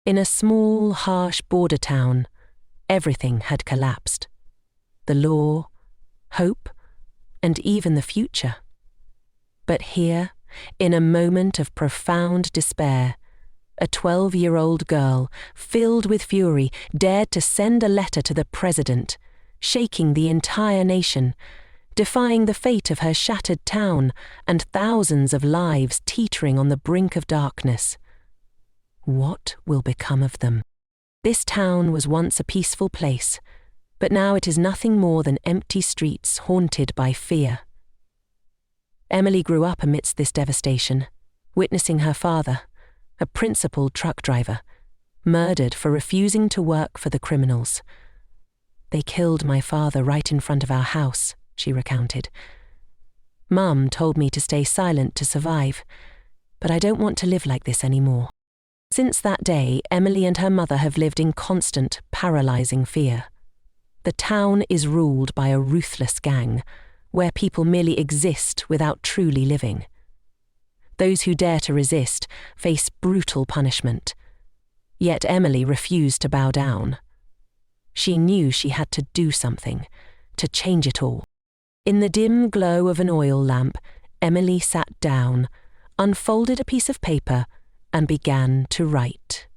In a small, harsh border town, everything had collapsed. The law, hope, and even the future. But here, in a moment of profound despair, a 12-year-old girl, filled with fury, dared to send a letter to the president, shaking the entire nation, defying the fate of her shattered town and thousands of lives teetering on the brink of darkness. What will become of them? This town was once a peaceful place, but now it is nothing more than empty streets haunted by fear. Emily grew up amidst this devastation, witnessing her father, a principal truck driver, murdered for refusing to work for the criminals. "They killed my father right in front of our house," she recounted. "Mum told me to stay silent to survive, but I don't want to live like this anymore." Since that day, Emily and her mother have lived in constant, paralyzing fear. The town is ruled by a ruthless gang, where people merely exist without truly living. Those who dare to resist face brutal punishment. Yet Emily refused to bow down. She knew she had to do something, to change it all. In the dim glow of an oil lamp, Emily sat down, unfolded a piece of paper, and began to write.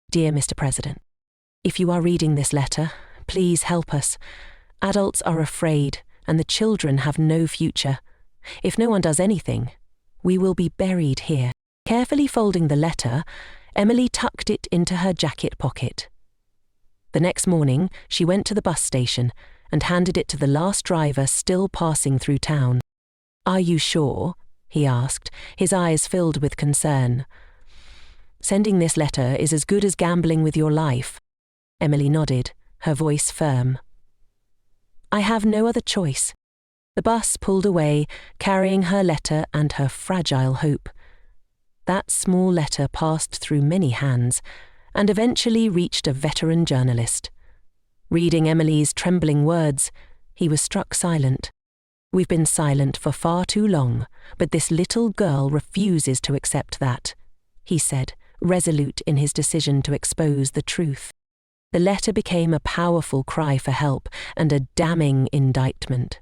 "Dear Mr. President, if you are reading this letter, please help us. Adults are afraid, and the children have no future. If no one does anything, we will be buried here." Carefully folding the letter, Emily tucked it into her jacket pocket. The next morning, she went to the bus station and handed it to the last driver still passing through town. "Are you sure?" he asked, his eyes filled with concern. "Sending this letter is as good as gambling with your life." Emily nodded, her voice firm. "I have no other choice." The bus pulled away, carrying her letter and her fragile hope. That small letter passed through many hands and eventually reached a veteran journalist. Reading Emily's trembling words, he was struck silent. "We've been silent for far too long, but this little girl refuses to accept that," he said, resolute in his decision to expose the truth. The letter became a powerful cry for help and a damning indictment.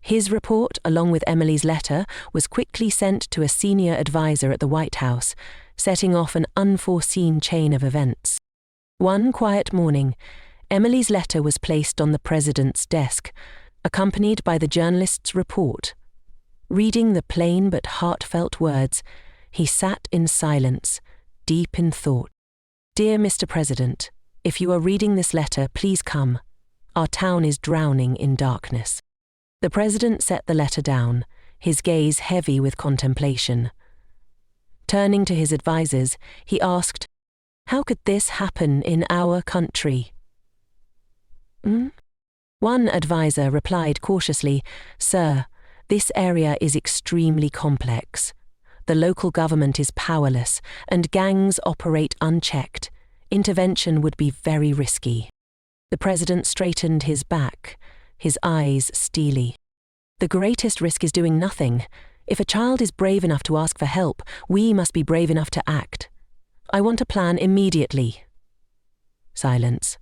His report, along with Emily's letter, was quickly sent to a senior advisor at the White House, setting off an unforeseen chain of events. One quiet morning, Emily's letter was placed on the president's desk, accompanied by the journalist's report. Reading the plain but heartfelt words, he sat in silence, deep in thought. "Dear Mr. President, if you are reading this letter, please come. Our town is drowning in darkness." The president set the letter down, his gaze heavy with contemplation. Turning to his advisors, he asked, "How could this happen in our country?" One advisor replied cautiously, "Sir, this area is extremely complex. The local government is powerless, and gangs operate unchecked. Intervention would be very risky." The president straightened his back, his eyes steely. "The greatest risk is doing nothing. If a child is brave enough to ask for help, we must be brave enough to act. I want a plan immediately." Silence.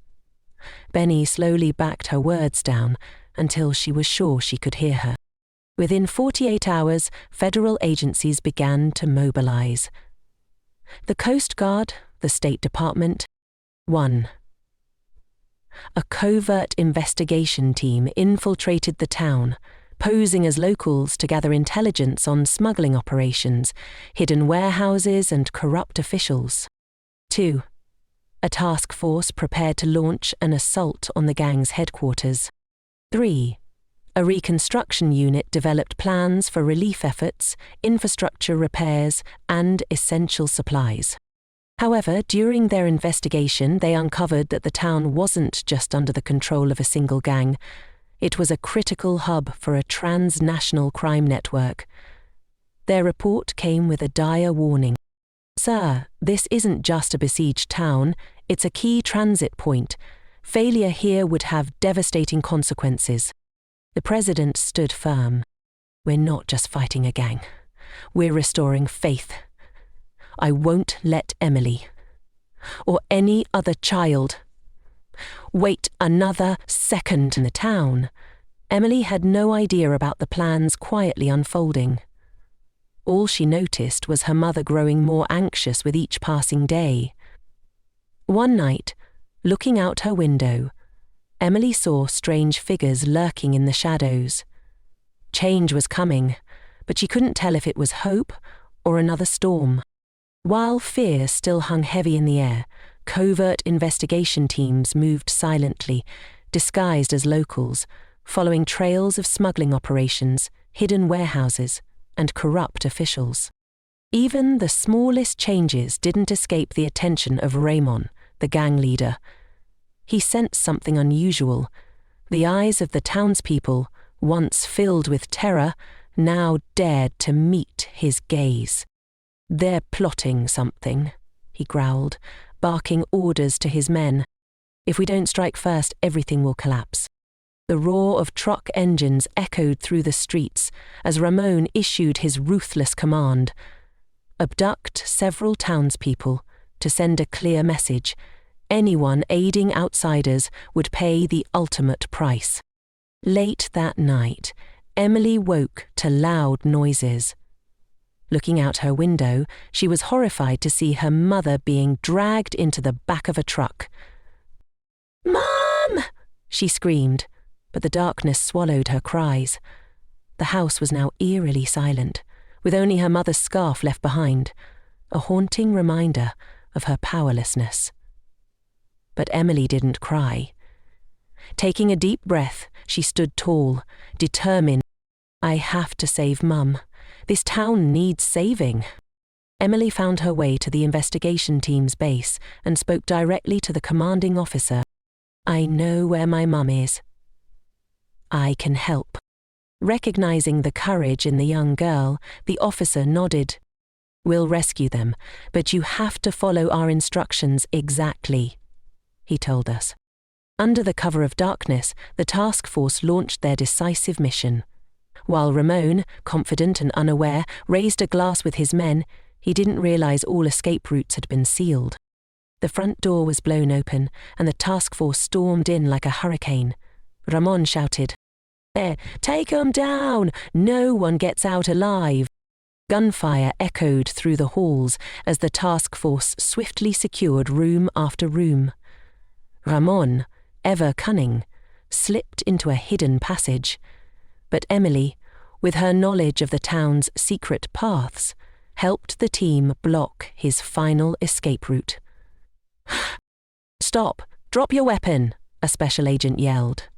Benny slowly backed her words down until she was sure she could hear her. Within 48 hours, federal agencies began to mobilize. The Coast Guard, the State Department. 1. A covert investigation team infiltrated the town, posing as locals to gather intelligence on smuggling operations, hidden warehouses, and corrupt officials. 2. A task force prepared to launch an assault on the gang's headquarters. 3. A reconstruction unit developed plans for relief efforts, infrastructure repairs, and essential supplies. However, during their investigation, they uncovered that the town wasn't just under the control of a single gang. It was a critical hub for a transnational crime network. Their report came with a dire warning. "Sir, this isn't just a besieged town, it's a key transit point. Failure here would have devastating consequences." The president stood firm. "We're not just fighting a gang. We're restoring faith. I won't let Emily, or any other child. Wait another second. In the town, Emily had no idea about the plans quietly unfolding. All she noticed was her mother growing more anxious with each passing day. One night, looking out her window, Emily saw strange figures lurking in the shadows. Change was coming, but she couldn't tell if it was hope or another storm. While fear still hung heavy in the air, covert investigation teams moved silently, disguised as locals, following trails of smuggling operations, hidden warehouses, and corrupt officials. Even the smallest changes didn't escape the attention of Raymond, the gang leader. He sensed something unusual. The eyes of the townspeople, once filled with terror, now dared to meet his gaze. "They're plotting something," he growled, barking orders to his men. "If we don't strike first, everything will collapse." The roar of truck engines echoed through the streets as Ramon issued his ruthless command: abduct several townspeople to send a clear message. Anyone aiding outsiders would pay the ultimate price. Late that night, Emily woke to loud noises. Looking out her window, she was horrified to see her mother being dragged into the back of a truck. "Mom!" she screamed, but the darkness swallowed her cries. The house was now eerily silent, with only her mother's scarf left behind, a haunting reminder of her powerlessness. But Emily didn't cry. Taking a deep breath, she stood tall, determined. "I have to save Mum. This town needs saving." Emily found her way to the investigation team's base and spoke directly to the commanding officer. "I know where my mum is. I can help." Recognizing the courage in the young girl, the officer nodded. "We'll rescue them, but you have to follow our instructions exactly," he told us. Under the cover of darkness, the task force launched their decisive mission. While Ramon, confident and unaware, raised a glass with his men, he didn't realize all escape routes had been sealed. The front door was blown open, and the task force stormed in like a hurricane. Ramon shouted, "Take 'em down! No one gets out alive!" Gunfire echoed through the halls as the task force swiftly secured room after room. Ramon, ever cunning, slipped into a hidden passage. But Emily, with her knowledge of the town's secret paths, helped the team block his final escape route. "Stop! Drop your weapon!" a special agent yelled.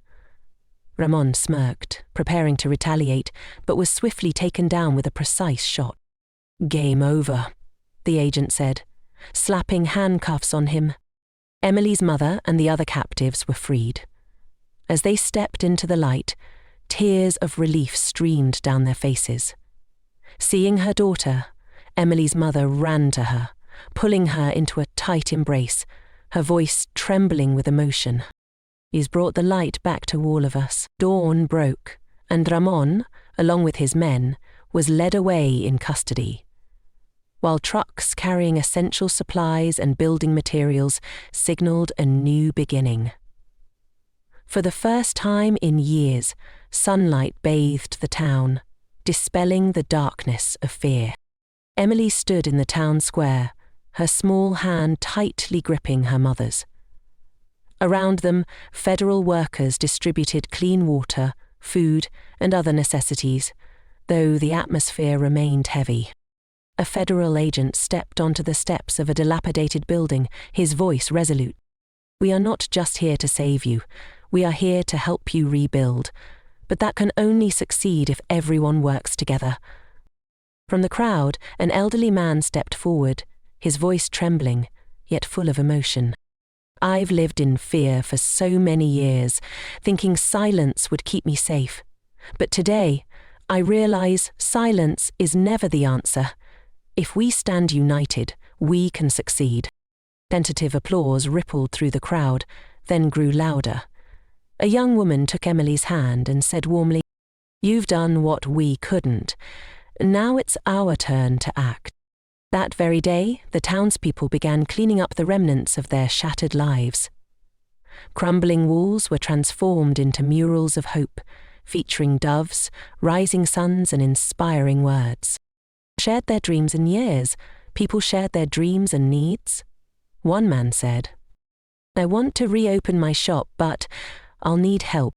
Ramon smirked, preparing to retaliate, but was swiftly taken down with a precise shot. "Game over," the agent said, slapping handcuffs on him. Emily's mother and the other captives were freed. As they stepped into the light, tears of relief streamed down their faces. Seeing her daughter, Emily's mother ran to her, pulling her into a tight embrace, her voice trembling with emotion. "He's brought the light back to all of us." Dawn broke, and Ramon, along with his men, was led away in custody, while trucks carrying essential supplies and building materials signaled a new beginning. For the first time in years, sunlight bathed the town, dispelling the darkness of fear. Emily stood in the town square, her small hand tightly gripping her mother's. Around them, federal workers distributed clean water, food, and other necessities, though the atmosphere remained heavy. A federal agent stepped onto the steps of a dilapidated building, his voice resolute. "We are not just here to save you. We are here to help you rebuild. But that can only succeed if everyone works together." From the crowd, an elderly man stepped forward, his voice trembling, yet full of emotion. "I've lived in fear for so many years, thinking silence would keep me safe. But today, I realize silence is never the answer. If we stand united, we can succeed." Tentative applause rippled through the crowd, then grew louder. A young woman took Emily's hand and said warmly, "You've done what we couldn't. Now it's our turn to act." That very day, the townspeople began cleaning up the remnants of their shattered lives. Crumbling walls were transformed into murals of hope, featuring doves, rising suns, and inspiring words. Shared their dreams and years. People shared their dreams and needs. One man said, "I want to reopen my shop, but I'll need help."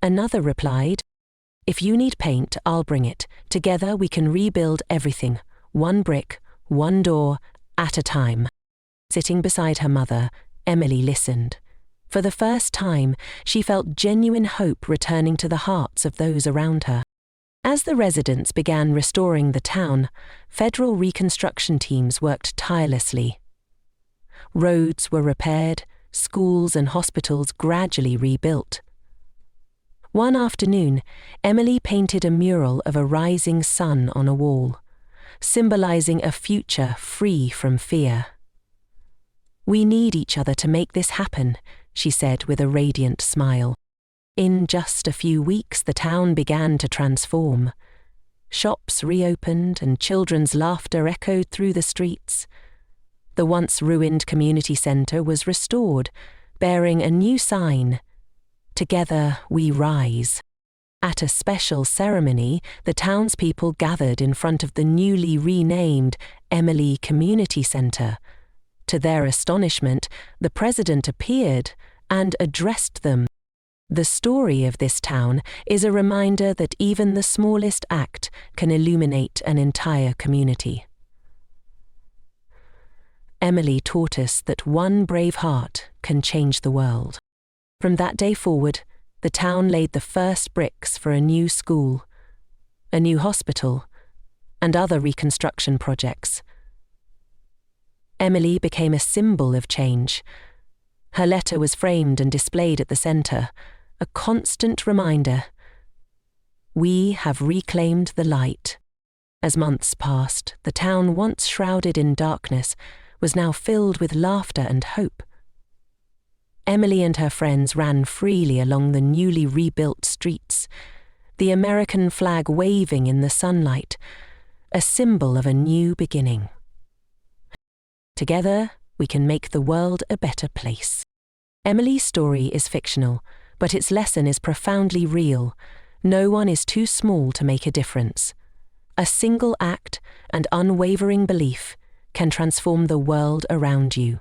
Another replied, "If you need paint, I'll bring it. Together we can rebuild everything, one brick, one door, at a time." Sitting beside her mother, Emily listened. For the first time, she felt genuine hope returning to the hearts of those around her. As the residents began restoring the town, federal reconstruction teams worked tirelessly. Roads were repaired, schools and hospitals gradually rebuilt. One afternoon, Emily painted a mural of a rising sun on a wall, symbolizing a future free from fear. "We need each other to make this happen," she said with a radiant smile. In just a few weeks, the town began to transform. Shops reopened and children's laughter echoed through the streets. The once ruined community centre was restored, bearing a new sign, "Together we rise." At a special ceremony, the townspeople gathered in front of the newly renamed Emily Community Centre. To their astonishment, the president appeared and addressed them. The story of this town is a reminder that even the smallest act can illuminate an entire community. Emily taught us that one brave heart can change the world. From that day forward, the town laid the first bricks for a new school, a new hospital, and other reconstruction projects. Emily became a symbol of change. Her letter was framed and displayed at the centre, a constant reminder. We have reclaimed the light. As months passed, the town once shrouded in darkness was now filled with laughter and hope. Emily and her friends ran freely along the newly rebuilt streets, the American flag waving in the sunlight, a symbol of a new beginning. Together, we can make the world a better place. Emily's story is fictional, but its lesson is profoundly real. No one is too small to make a difference. A single act and unwavering belief can transform the world around you.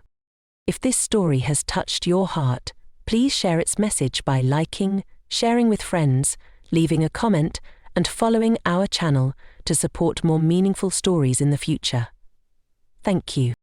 If this story has touched your heart, please share its message by liking, sharing with friends, leaving a comment, and following our channel to support more meaningful stories in the future. Thank you.